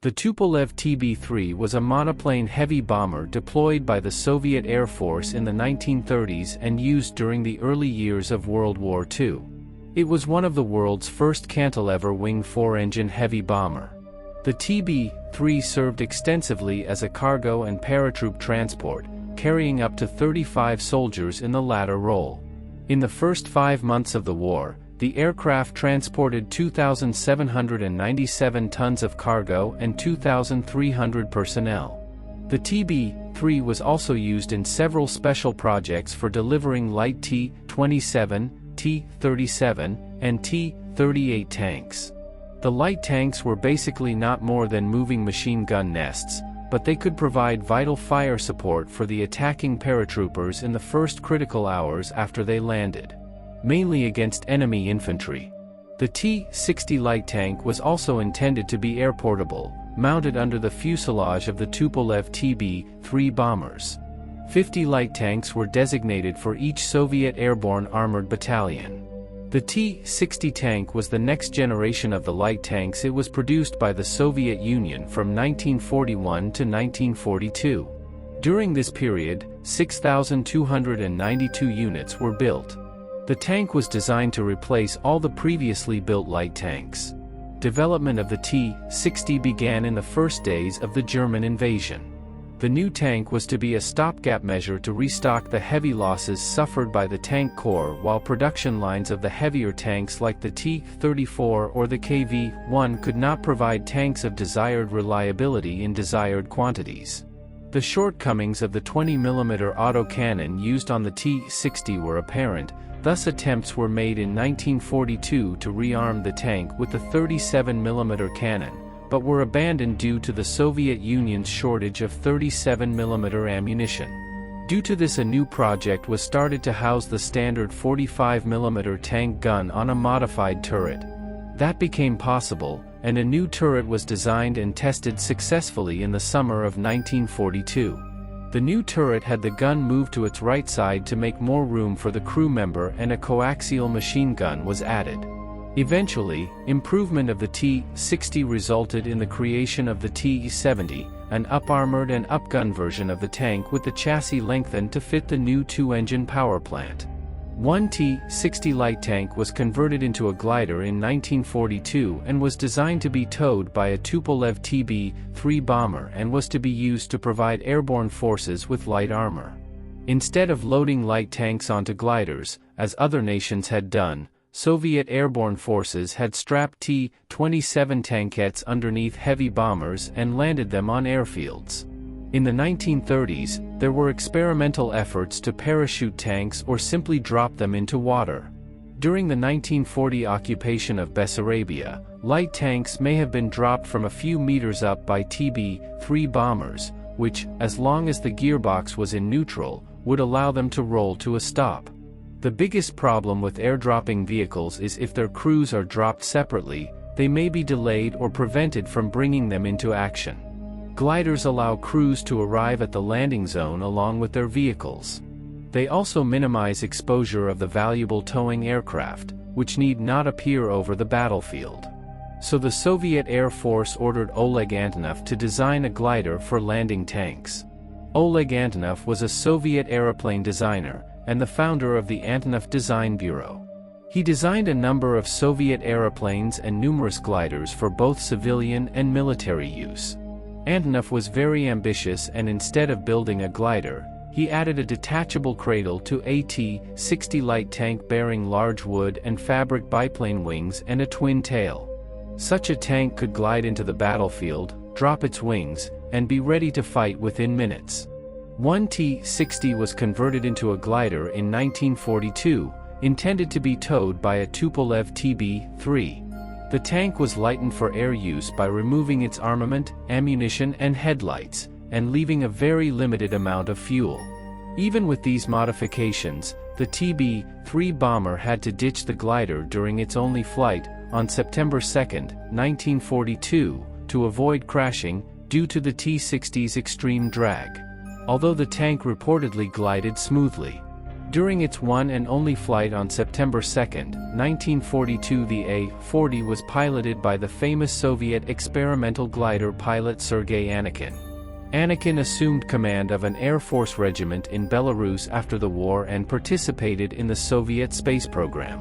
The Tupolev TB-3 was a monoplane heavy bomber deployed by the Soviet Air Force in the 1930s and used during the early years of World War II. It was one of the world's first cantilever wing 4-engine heavy bomber. The TB-3 served extensively as a cargo and paratroop transport, carrying up to 35 soldiers in the latter role. In the first 5 months of the war, the aircraft transported 2,797 tons of cargo and 2,300 personnel. The TB-3 was also used in several special projects for delivering light T-27, T-37, and T-38 tanks. The light tanks were basically not more than moving machine gun nests, but they could provide vital fire support for the attacking paratroopers in the first critical hours after they landed, mainly against enemy infantry. The T-60 light tank was also intended to be airportable, mounted under the fuselage of the Tupolev TB-3 bombers. 50 light tanks were designated for each Soviet airborne armored battalion. The T-60 tank was the next generation of the light tanks. It was produced by the Soviet Union from 1941 to 1942. During this period, 6,292 units were built. The tank was designed to replace all the previously built light tanks. Development of the T-60 began in the first days of the German invasion. The new tank was to be a stopgap measure to restock the heavy losses suffered by the tank corps while production lines of the heavier tanks like the T-34 or the KV-1 could not provide tanks of desired reliability in desired quantities. The shortcomings of the 20mm autocannon used on the T-60 were apparent. Thus attempts were made in 1942 to rearm the tank with the 37mm cannon, but were abandoned due to the Soviet Union's shortage of 37mm ammunition. Due to this, a new project was started to house the standard 45mm tank gun on a modified turret. That became possible, and a new turret was designed and tested successfully in the summer of 1942. The new turret had the gun moved to its right side to make more room for the crew member, and a coaxial machine gun was added. Eventually, improvement of the T-60 resulted in the creation of the T-70, an up-armored and up-gun version of the tank with the chassis lengthened to fit the new 2-engine power plant. One T-60 light tank was converted into a glider in 1942 and was designed to be towed by a Tupolev TB-3 bomber and was to be used to provide airborne forces with light armor. Instead of loading light tanks onto gliders, as other nations had done, Soviet airborne forces had strapped T-27 tankettes underneath heavy bombers and landed them on airfields. In the 1930s, there were experimental efforts to parachute tanks or simply drop them into water. During the 1940 occupation of Bessarabia, light tanks may have been dropped from a few meters up by TB-3 bombers, which, as long as the gearbox was in neutral, would allow them to roll to a stop. The biggest problem with airdropping vehicles is if their crews are dropped separately, they may be delayed or prevented from bringing them into action. Gliders allow crews to arrive at the landing zone along with their vehicles. They also minimize exposure of the valuable towing aircraft, which need not appear over the battlefield. So the Soviet Air Force ordered Oleg Antonov to design a glider for landing tanks. Oleg Antonov was a Soviet airplane designer, and the founder of the Antonov Design Bureau. He designed a number of Soviet airplanes and numerous gliders for both civilian and military use. Antonov was very ambitious, and instead of building a glider, he added a detachable cradle to a T-60 light tank bearing large wood and fabric biplane wings and a twin tail. Such a tank could glide into the battlefield, drop its wings, and be ready to fight within minutes. One T-60 was converted into a glider in 1942, intended to be towed by a Tupolev TB-3. The tank was lightened for air use by removing its armament, ammunition, and headlights, and leaving a very limited amount of fuel. Even with these modifications, the TB-3 bomber had to ditch the glider during its only flight, on September 2, 1942, to avoid crashing, due to the T-60's extreme drag. Although the tank reportedly glided smoothly. During its one and only flight on September 2, 1942, the A-40 was piloted by the famous Soviet experimental glider pilot Sergei Anakin. Anakin assumed command of an Air Force regiment in Belarus after the war and participated in the Soviet space program.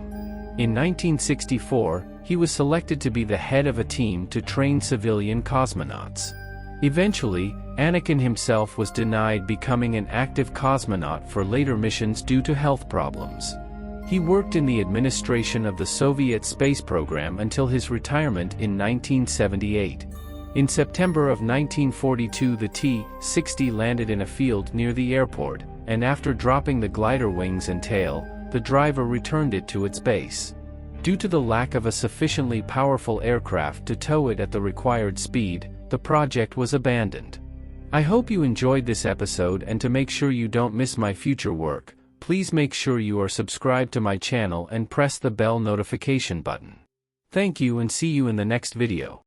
In 1964, he was selected to be the head of a team to train civilian cosmonauts. Eventually, Anakin himself was denied becoming an active cosmonaut for later missions due to health problems. He worked in the administration of the Soviet space program until his retirement in 1978. In September of 1942, the T-60 landed in a field near the airport, and after dropping the glider wings and tail, the driver returned it to its base. Due to the lack of a sufficiently powerful aircraft to tow it at the required speed, the project was abandoned. I hope you enjoyed this episode, and to make sure you don't miss my future work, please make sure you are subscribed to my channel and press the bell notification button. Thank you, and see you in the next video.